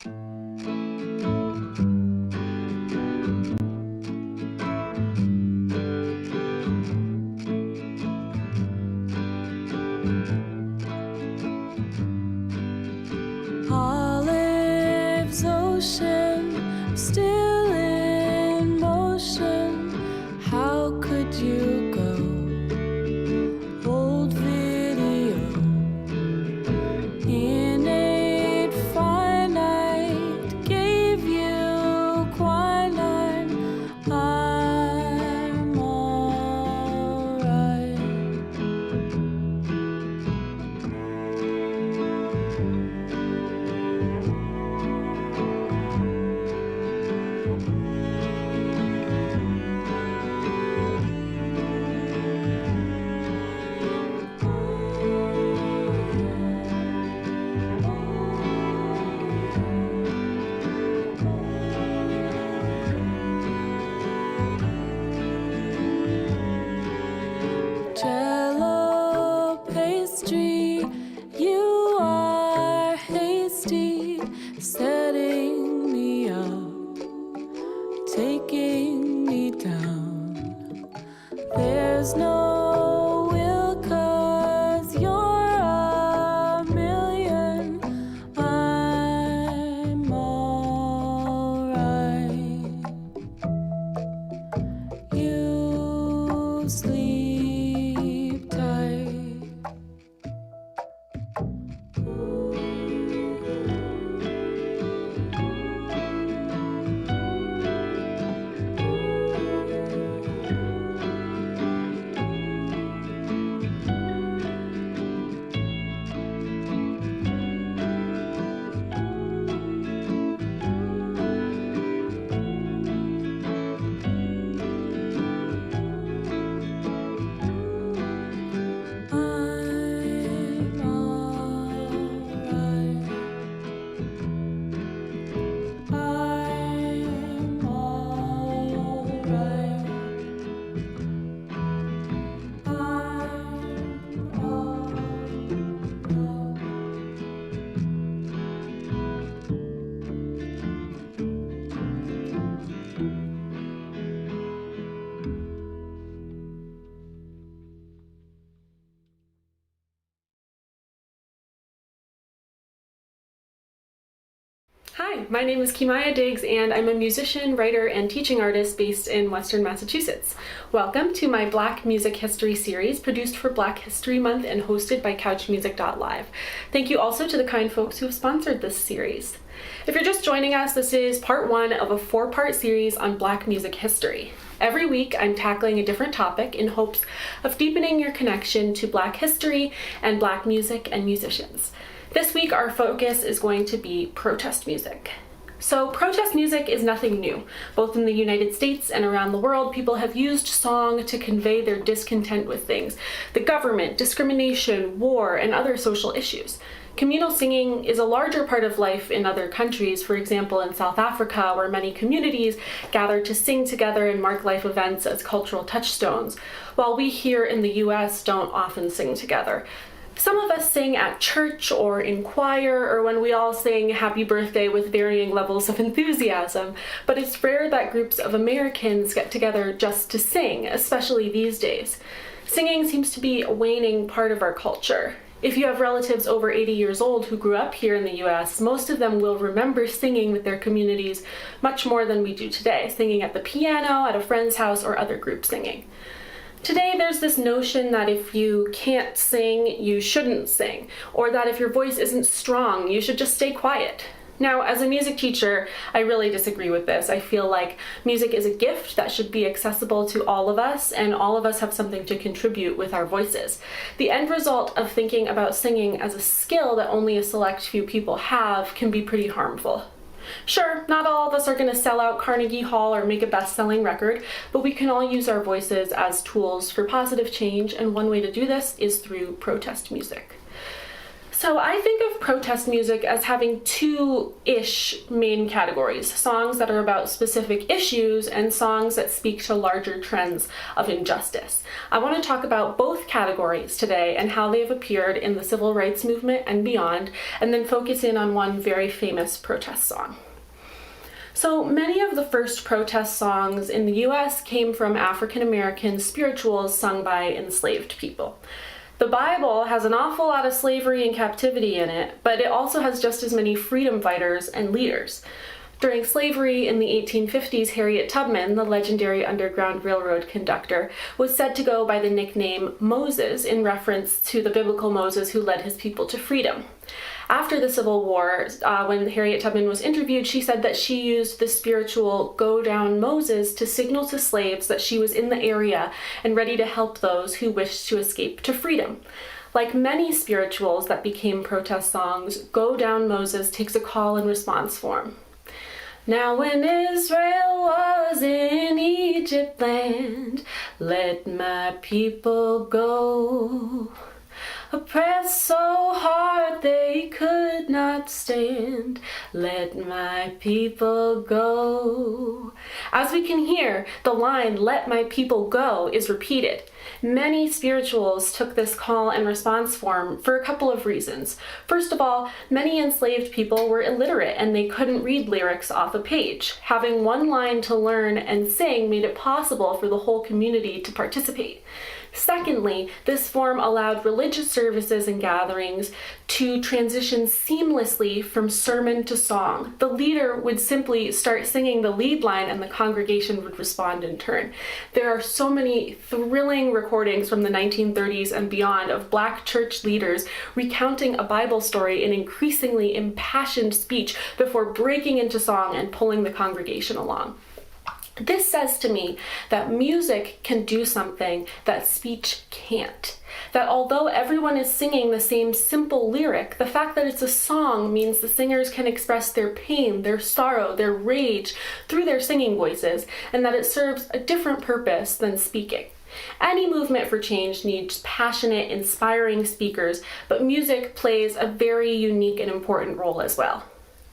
Olives ocean, still in motion. How could you go? Old video, innate finite, gave you quinine. I'm alright. Jello pastry, you are hasty, setting me up, taking me down. There's no will, 'cause you're a million. I'm alright. You sleep tight. I'm alright. I'm alright. I'm Hi, my name is Kimaya Diggs, and I'm a musician, writer, and teaching artist based in Western Massachusetts. Welcome to my Black Music History series, produced for Black History Month and hosted by CouchMusic.Live. Thank you also to the kind folks who have sponsored this series. If you're just joining us, this is part one of a 4-part series on Black music history. Every week, I'm tackling a different topic in hopes of deepening your connection to Black history and Black music and musicians. This week, our focus is going to be protest music. So protest music is nothing new. Both in the United States and around the world, people have used song to convey their discontent with things: the government, discrimination, war, and other social issues. Communal singing is a larger part of life in other countries, for example in South Africa, where many communities gather to sing together and mark life events as cultural touchstones, while we here in the US don't often sing together. Some of us sing at church or in choir, or when we all sing happy birthday with varying levels of enthusiasm, but it's rare that groups of Americans get together just to sing, especially these days. Singing seems to be a waning part of our culture. If you have relatives over 80 years old who grew up here in the US, most of them will remember singing with their communities much more than we do today, singing at the piano, at a friend's house, or other group singing. Today, there's this notion that if you can't sing, you shouldn't sing, or that if your voice isn't strong, you should just stay quiet. Now, as a music teacher, I really disagree with this. I feel like music is a gift that should be accessible to all of us, and all of us have something to contribute with our voices. The end result of thinking about singing as a skill that only a select few people have can be pretty harmful. Sure, not all of us are going to sell out Carnegie Hall or make a best-selling record, but we can all use our voices as tools for positive change, and one way to do this is through protest music. So I think of protest music as having two-ish main categories: songs that are about specific issues and songs that speak to larger trends of injustice. I want to talk about both categories today and how they've appeared in the civil rights movement and beyond, and then focus in on one very famous protest song. So many of the first protest songs in the US came from African American spirituals sung by enslaved people. The Bible has an awful lot of slavery and captivity in it, but it also has just as many freedom fighters and leaders. During slavery in the 1850s, Harriet Tubman, the legendary Underground Railroad conductor, was said to go by the nickname Moses in reference to the biblical Moses who led his people to freedom. After the Civil War, when Harriet Tubman was interviewed, she said that she used the spiritual "Go Down Moses" to signal to slaves that she was in the area and ready to help those who wished to escape to freedom. Like many spirituals that became protest songs, "Go Down Moses" takes a call and response form. Now when Israel was in Egypt land, let my people go. Oppressed so hard they could not stand, let my people go. As we can hear, the line, "let my people go," is repeated. Many spirituals took this call and response form for a couple of reasons. First of all, many enslaved people were illiterate and they couldn't read lyrics off a page. Having one line to learn and sing made it possible for the whole community to participate. Secondly, this form allowed religious services and gatherings to transition seamlessly from sermon to song. The leader would simply start singing the lead line and the congregation would respond in turn. There are so many thrilling recordings from the 1930s and beyond of Black church leaders recounting a Bible story in increasingly impassioned speech before breaking into song and pulling the congregation along. This says to me that music can do something that speech can't. That although everyone is singing the same simple lyric, the fact that it's a song means the singers can express their pain, their sorrow, their rage through their singing voices, and that it serves a different purpose than speaking. Any movement for change needs passionate, inspiring speakers, but music plays a very unique and important role as well.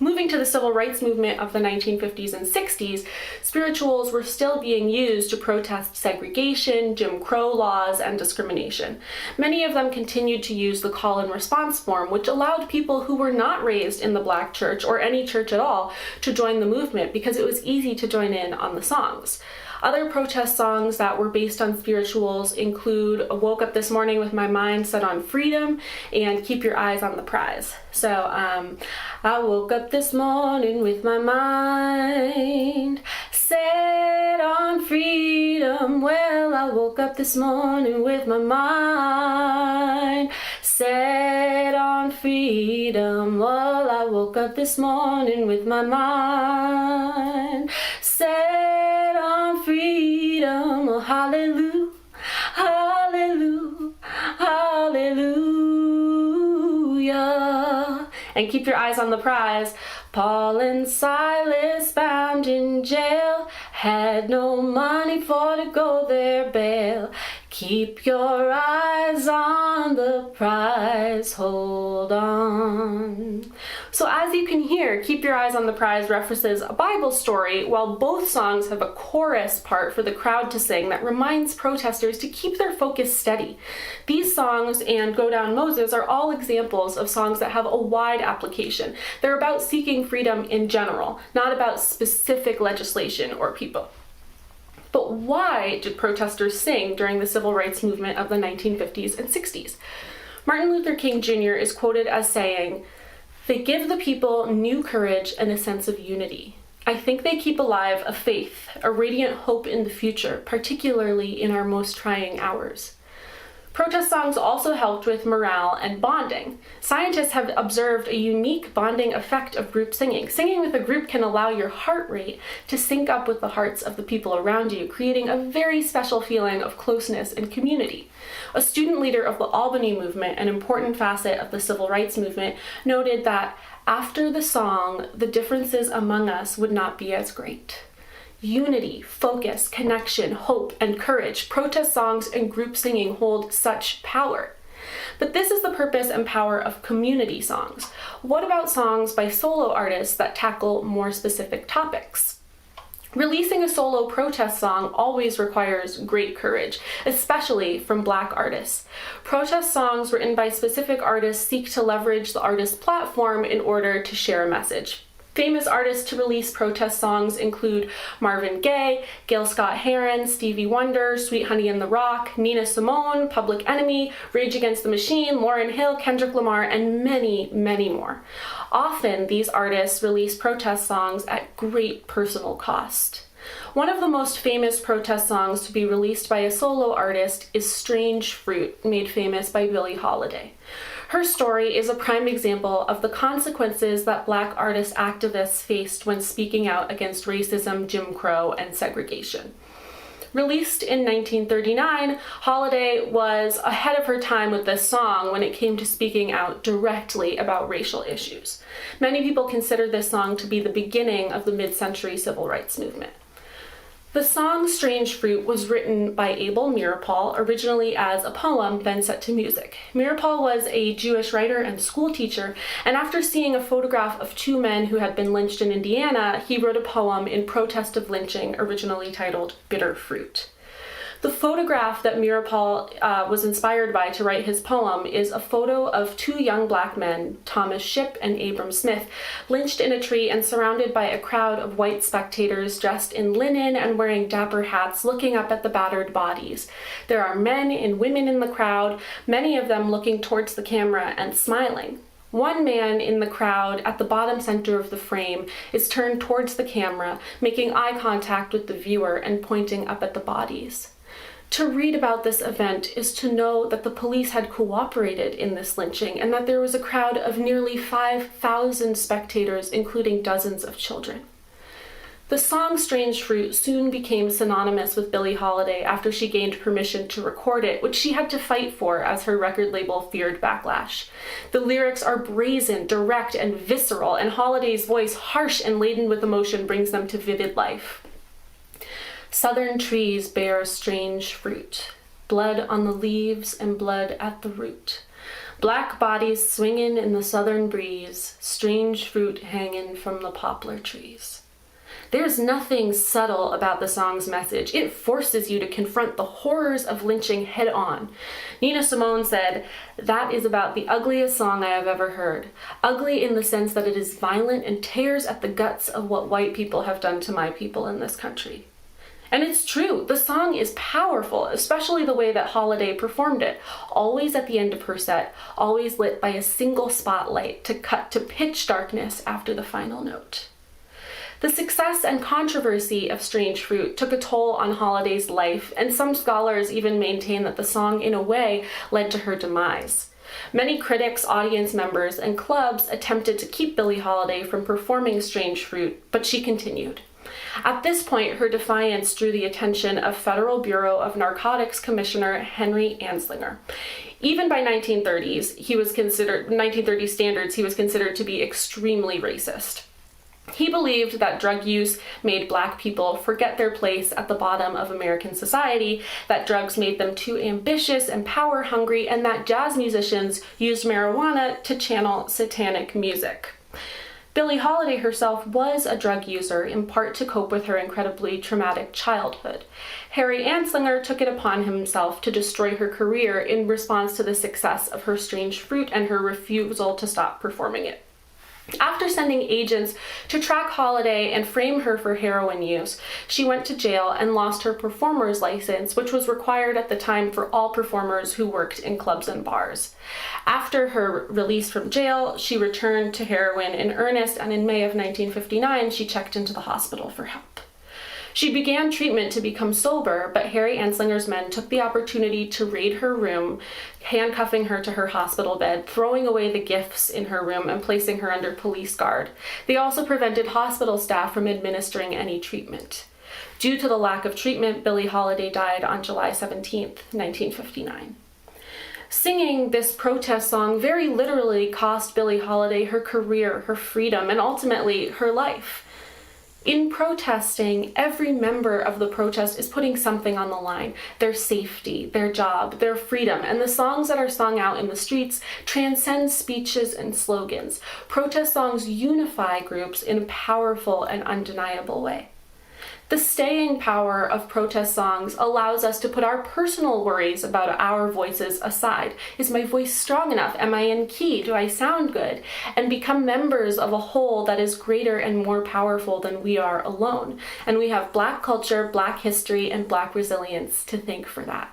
Moving to the civil rights movement of the 1950s and 60s, spirituals were still being used to protest segregation, Jim Crow laws, and discrimination. Many of them continued to use the call and response form, which allowed people who were not raised in the Black church or any church at all to join the movement because it was easy to join in on the songs. Other protest songs that were based on spirituals include "Woke Up This Morning with My Mind Set on Freedom" and "Keep Your Eyes on the Prize." So, I woke up this morning with my mind set on freedom. Well, I woke up this morning with my mind set on freedom. Well, I woke up this morning with my mind set on freedom. Oh, hallelujah, hallelujah, hallelujah. And keep your eyes on the prize. Paul and Silas, bound in jail, had no money for to go their bail. Keep your eyes on the prize, hold on. So as you can hear, "Keep Your Eyes on the Prize" references a Bible story, while both songs have a chorus part for the crowd to sing that reminds protesters to keep their focus steady. These songs and "Go Down Moses" are all examples of songs that have a wide application. They're about seeking freedom in general, not about specific legislation or people. But why did protesters sing during the civil rights movement of the 1950s and 60s? Martin Luther King Jr. is quoted as saying, "They give the people new courage and a sense of unity. I think they keep alive a faith, a radiant hope in the future, particularly in our most trying hours." Protest songs also helped with morale and bonding. Scientists have observed a unique bonding effect of group singing. Singing with a group can allow your heart rate to sync up with the hearts of the people around you, creating a very special feeling of closeness and community. A student leader of the Albany movement, an important facet of the civil rights movement, noted that after the song, the differences among us would not be as great. Unity, focus, connection, hope, and courage. Protest songs and group singing hold such power. But this is the purpose and power of community songs. What about songs by solo artists that tackle more specific topics? Releasing a solo protest song always requires great courage, especially from Black artists. Protest songs written by specific artists seek to leverage the artist's platform in order to share a message. Famous artists to release protest songs include Marvin Gaye, Gil Scott-Heron, Stevie Wonder, Sweet Honey in the Rock, Nina Simone, Public Enemy, Rage Against the Machine, Lauryn Hill, Kendrick Lamar, and many, many more. Often, these artists release protest songs at great personal cost. One of the most famous protest songs to be released by a solo artist is Strange Fruit, made famous by Billie Holiday. Her story is a prime example of the consequences that Black artist activists faced when speaking out against racism, Jim Crow, and segregation. Released in 1939, Holiday was ahead of her time with this song when it came to speaking out directly about racial issues. Many people consider this song to be the beginning of the mid-century civil rights movement. The song Strange Fruit was written by Abel Meeropol, originally as a poem, then set to music. Meeropol was a Jewish writer and school teacher, and after seeing a photograph of two men who had been lynched in Indiana, he wrote a poem in protest of lynching, originally titled Bitter Fruit. The photograph that Meeropol was inspired by to write his poem is a photo of two young Black men, Thomas Shipp and Abram Smith, lynched in a tree and surrounded by a crowd of white spectators dressed in linen and wearing dapper hats, looking up at the battered bodies. There are men and women in the crowd, many of them looking towards the camera and smiling. One man in the crowd at the bottom center of the frame is turned towards the camera, making eye contact with the viewer and pointing up at the bodies. To read about this event is to know that the police had cooperated in this lynching and that there was a crowd of nearly 5,000 spectators, including dozens of children. The song Strange Fruit soon became synonymous with Billie Holiday after she gained permission to record it, which she had to fight for as her record label feared backlash. The lyrics are brazen, direct, and visceral, and Holiday's voice, harsh and laden with emotion, brings them to vivid life. Southern trees bear strange fruit, blood on the leaves and blood at the root. Black bodies swingin' in the southern breeze, strange fruit hangin' from the poplar trees. There's nothing subtle about the song's message. It forces you to confront the horrors of lynching head on. Nina Simone said, "That is about the ugliest song I have ever heard. Ugly in the sense that it is violent and tears at the guts of what white people have done to my people in this country." And it's true, the song is powerful, especially the way that Holiday performed it, always at the end of her set, always lit by a single spotlight to cut to pitch darkness after the final note. The success and controversy of Strange Fruit took a toll on Holiday's life, and some scholars even maintain that the song, in a way, led to her demise. Many critics, audience members, and clubs attempted to keep Billie Holiday from performing Strange Fruit, but she continued. At this point, her defiance drew the attention of Federal Bureau of Narcotics Commissioner Henry Anslinger. Even by 1930 standards, he was considered to be extremely racist. He believed that drug use made Black people forget their place at the bottom of American society, that drugs made them too ambitious and power-hungry, and that jazz musicians used marijuana to channel satanic music. Billie Holiday herself was a drug user, in part to cope with her incredibly traumatic childhood. Harry Anslinger took it upon himself to destroy her career in response to the success of her Strange Fruit and her refusal to stop performing it. After sending agents to track Holiday and frame her for heroin use, she went to jail and lost her performer's license, which was required at the time for all performers who worked in clubs and bars. After her release from jail, she returned to heroin in earnest, and in May of 1959, she checked into the hospital for help. She began treatment to become sober, but Harry Anslinger's men took the opportunity to raid her room, handcuffing her to her hospital bed, throwing away the gifts in her room, and placing her under police guard. They also prevented hospital staff from administering any treatment. Due to the lack of treatment, Billie Holiday died on July 17, 1959. Singing this protest song very literally cost Billie Holiday her career, her freedom, and ultimately her life. In protesting, every member of the protest is putting something on the line: their safety, their job, their freedom, and the songs that are sung out in the streets transcend speeches and slogans. Protest songs unify groups in a powerful and undeniable way. The staying power of protest songs allows us to put our personal worries about our voices aside. Is my voice strong enough? Am I in key? Do I sound good? And become members of a whole that is greater and more powerful than we are alone. And we have Black culture, Black history, and Black resilience to thank for that.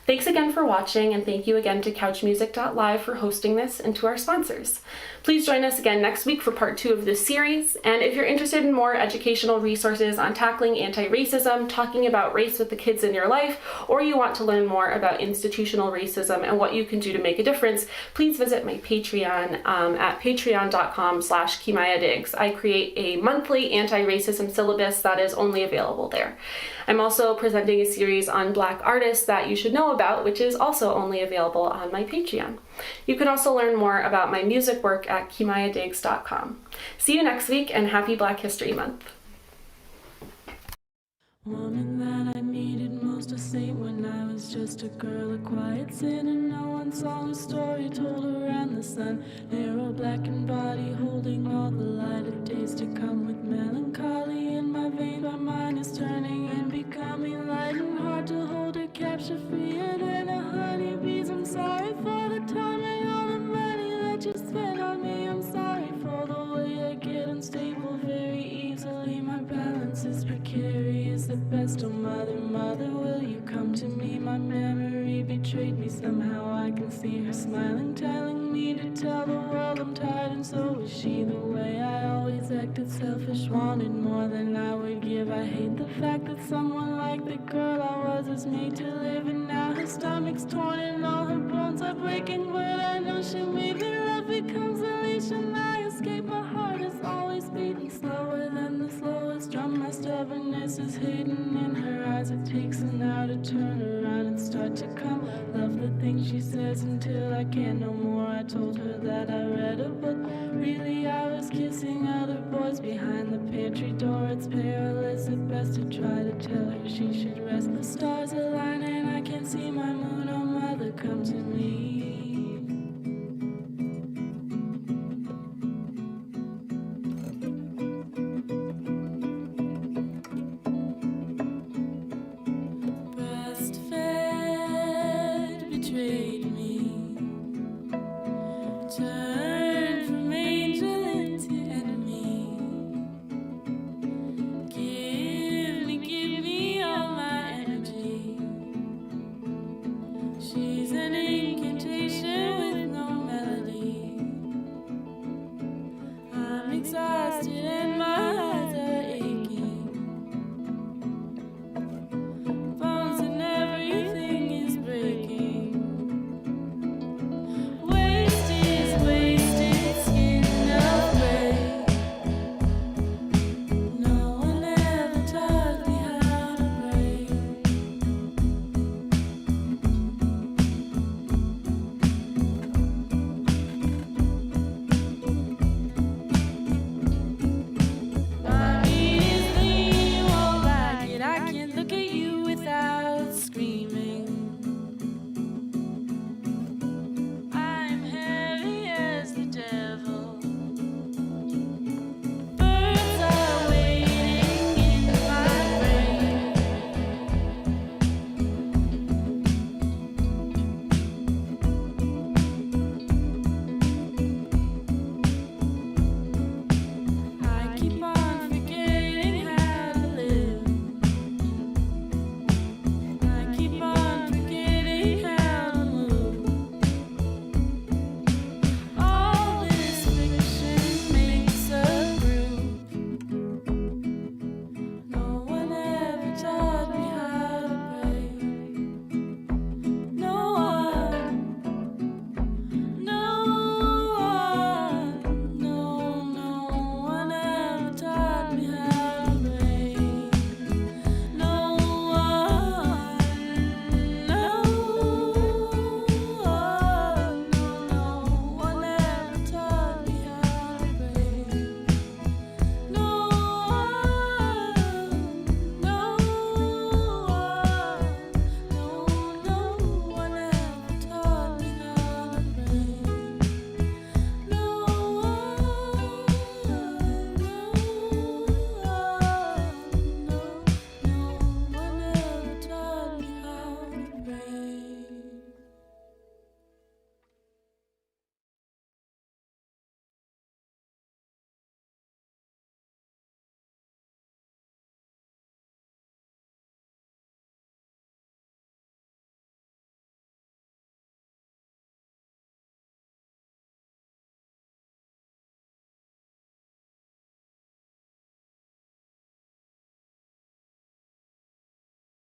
Thanks again for watching, and thank you again to CouchMusic.Live for hosting this, and to our sponsors. Please join us again next week for part 2 of this series, and if you're interested in more educational resources on tackling anti-racism, talking about race with the kids in your life, or you want to learn more about institutional racism and what you can do to make a difference, please visit my Patreon at patreon.com/KimayaDiggs. I create a monthly anti-racism syllabus that is only available there. I'm also presenting a series on Black artists that you should know about, which is also only available on my Patreon. You can also learn more about my music work at KimayaDiggs.com. See you next week, and happy Black History Month. Woman that I needed most, a saint when I was just a girl, a quiet sinner. No one saw her story told around the sun. Narrow blackened body holding all the light of days to come, with melancholy in my veins. My mind is turning and becoming light, and hard to hold her, capture freer than a honeybee's. I'm sorry for the time and all the money that you spent on me. I'm sorry for the way I get unstable very easily. My balance is precarious at best. Oh mother, mother, will you come to me? My memory betrayed me. Somehow I can see her smiling, telling me to tell the world I'm tired, and so is she. The way I always acted selfish, wanted more than I would give. I hate the fact that someone like the girl I was is made to live, and now her stomach's torn and all her bones are breaking. But I know she made me. Love becomes a leash and I escape. My heart is always beating slower than the slowest drum. My stubbornness is hidden in her eyes. It takes an hour to turn around and start to come. Love the things she says until I can't no more. I told her that I read a book. Really, I was kissing other boys behind the pantry door. It's perilous at best to try to tell her she should rest. The stars align and I can see my moon. Oh mother, come to me.